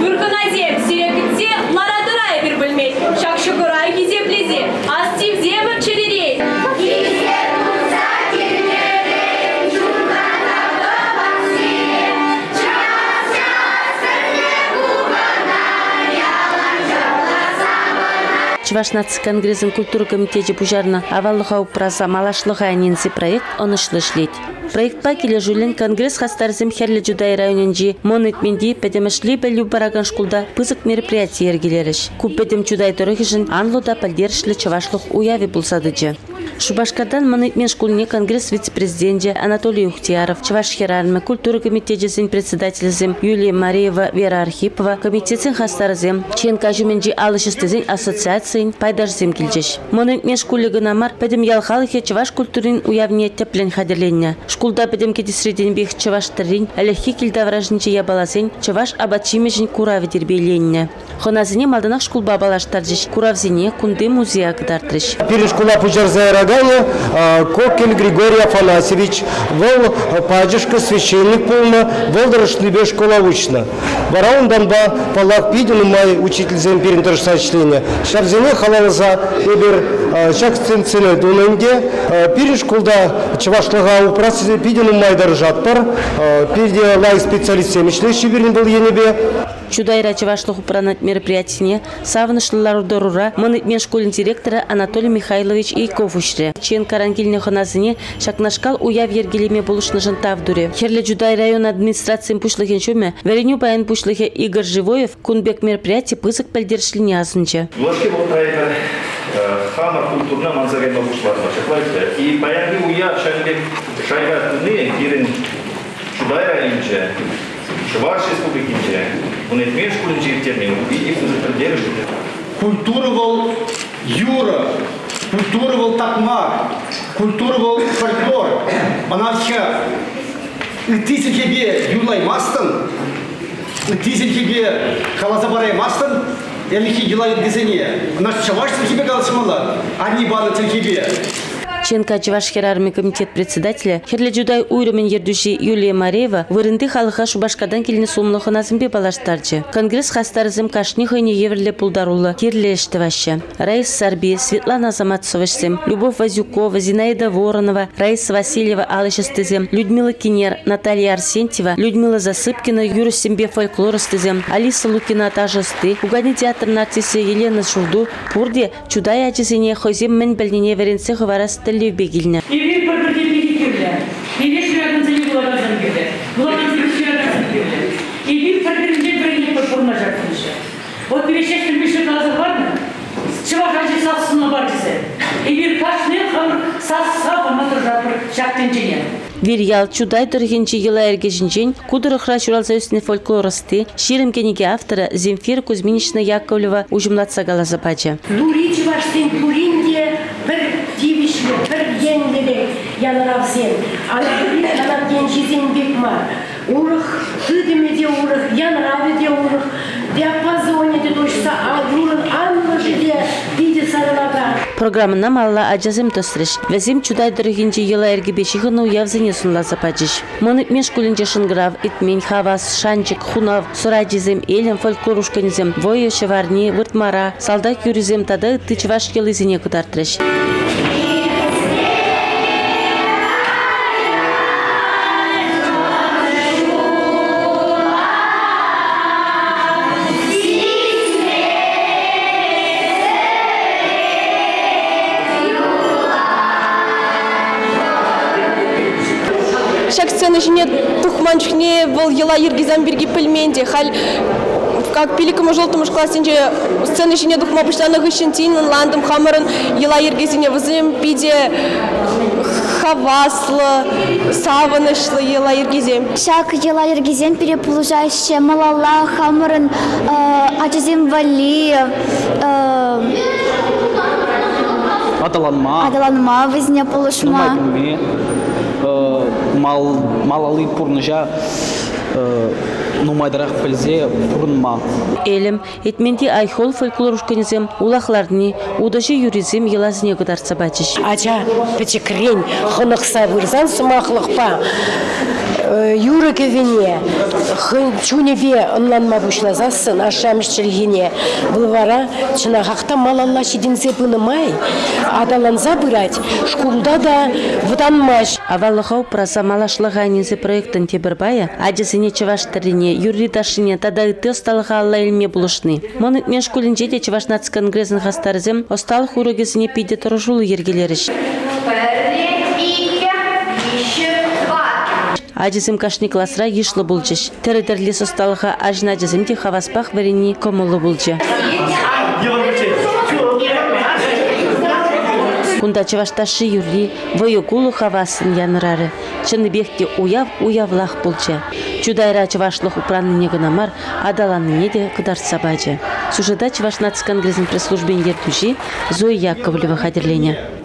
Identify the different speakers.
Speaker 1: Гурканазем, Сирекитсе, Марадурай Бирбальмей, Шакшукурай Кизеплизи, Астивзем Черерей.
Speaker 2: Чуваш наци конгрессин культура комитете пужарна аваллыха упраса малашлыха анинси проект онышлы шлеть. Проект пакеле жулен конгресс хастарзем херле Жудай районенжи монетменди педемешли белю бараган шкулда пызык мероприятие ергелериш. Куп педем Жудай торохишин анлода пальдершлы чавашлых уяви булсадыджи. Шубашкадан монетмен шкульне конгресс вице-президенте Анатолий Ухтияров, Чуваш херарме культура комитетезин председательзем Юлия Мариева Вера Архипова, комитетсин хастарзем, чен кажуменжи алышыстезин ассоциациян пайдашзем килжеш. Монетмен шкулы намар педем ялхалыхе Чуваш культурин уявне теплен хадерленне. Шкулда педем кетисреден бех Чуваш тарин, алехи килдавражниче ябаласен Чуваш абачимежин курави дербейленне. Хоназине малданах шкулба балаштаржиш, куравзине кунды музея кыдартрыш.
Speaker 3: Школа Пужарзая Рагая, Кокин Григорий Афанасьевич, вол падежка священник полно, вол дорошлибе школа учна. Бараун дамба палак пиден май учитель земпирин тоже сочтения. Шавзине халалза эбер шак ценцене дуненде, пири школда чавашлага упраси пиден май дорожатпар, пиди лай специалист семишлещи бирин был енебе.
Speaker 2: Чудайра чавашлых упранат мероприятие савнышлылар дорура монетмен школын директора Анатолий Михайлович Иков-ушре. Чен карангильне хоназыне шакнашкал уяв ергелеме булышны жантавдуре. Херле Жудай район администрациян пушлыхен шуме, вереню баян пушлыхе Игорь Живоев кунбек мероприятие пызык пальдершли азынче.
Speaker 4: Влашки был проект хама культурна манзарема бушлар башаклайся. И баянги уяв шайгатыны кирин Жудай районче. Чуваш республикинче, монетмен шкулинче термин, убедив за пределы.
Speaker 5: Культура вол юра, культура вол такмак, культура вол фольклор. Банавча, тысячи юлай мастан, тысячи халазабарай мастан, элихи юлай дизайне. Наш чаваш тебе галсимала, они баны тельхибе.
Speaker 2: Ченка Чуваш херарме комитет председателя Херле Жудай уйрымен ердуши Юлия Мареева вырынды халыха Шубашкадан келіне сумлығы назымбе балаштарчы. Конгресс хастарызым кашни хайне еверле пулдарулы керле эштеваще. Раис Сарби, Светлана Заматцовышсем, Любовь Вазюкова, Зинаида Воронова, Раиса Васильева Алышестезем, Людмила Кинер, Наталья Арсентьева, Людмила Засыпкина, Юрусембе фольклорыстезем, Алиса Лукина Тажасты, Угадни театрын артисі Елена Шурду, Пурде Чудай ачысене хозем мен бәлнене веренсе хыварасты Бегильня.
Speaker 6: И вид по перпендикулярно. И вид широком целевым гибли. Главным широком гибли. И вид по перпендикулярно по форме жертвы. Вот перещать перемешать называют. Чего хочу сасуна баржисе. И вид каждый хам саса поматор жертвы шактенчине.
Speaker 2: Вирьял Чудай торгенчи ела эргежинчен кудырых рачуралзаюсне фольклорысты ширим кенеге автора Земфира Кузьминична Яковлева ужимлатса галазапача.
Speaker 7: Лурич ваш сын Куринде бір дивишлі, бір еңдері янаравсен. Анап денчизен бекма. Урых, тыдымеде урых, янараведе урых, диапазонеде дошса, агрурын анлышыде биде сарылага.
Speaker 2: Программына малла аджазым тострыш. Везим Чудай торгенчи ела эргебешихыну явзене сунлазапачыш. Монетмен шкулинче шынграв, итмен, хавас, шанчик, хунав, сурадизем, элем, фольклорушканизем, войы, шеварни, выртмара, салдак юризем тады тычваш елызене кудартрыш.
Speaker 8: Шак сцены жіне тухманчхне был ела ергизам берги пельменде, халь как пиликому желтому классенде сцены жіне тухма пуштаны гыщентин ландым хамаран ела ергизине вызым пиде хаваслы, саванышлы ела ергизем.
Speaker 9: Шак ела ергизем переполужаще малалла хамаран аджизем вали Адаланма вызне полушма.
Speaker 10: Малалы пурныжа нумайдарақ пілзе пурнма.
Speaker 2: Элем, этменде айхол фольклорушканизем, улахларни, удажи юризем елазне гударца бачыш.
Speaker 7: Ача, печекрень, хонықса вырзан сумақлықпа. юры кевине, чунебе онланма бушлазасын, ашамышчылгине. Булвара чына хакта малалла шидинзе пынымай, адаланза бырать, шкулда да вданмаш.
Speaker 2: Аваллыхау праса малашлыға нинзе проектын тебірбая, адесіне чеваштарыне, юрри дашыне, тада ыты осталыға алла илме булышны. Монет мен шкулинже де чеваш нацконгресін хастарзем, осталық урогесіне пиде тұржулы ергелеріш. Адесім кашни классра ешлы булчыш. Тәрі-тәрлі осталыға ажын адесімде хаваспақ варені комылы булчы. Кунда чевашташы юрли, войокулу хавасын янырары. Чыны бекте уявлах булчы. Чудайра чевашлық упраны негінамар, адаланы неде кыдар сабачы. Сужада чеваш нацконгресін пресс-службен ертуши Зоя Яковлева хадерлене.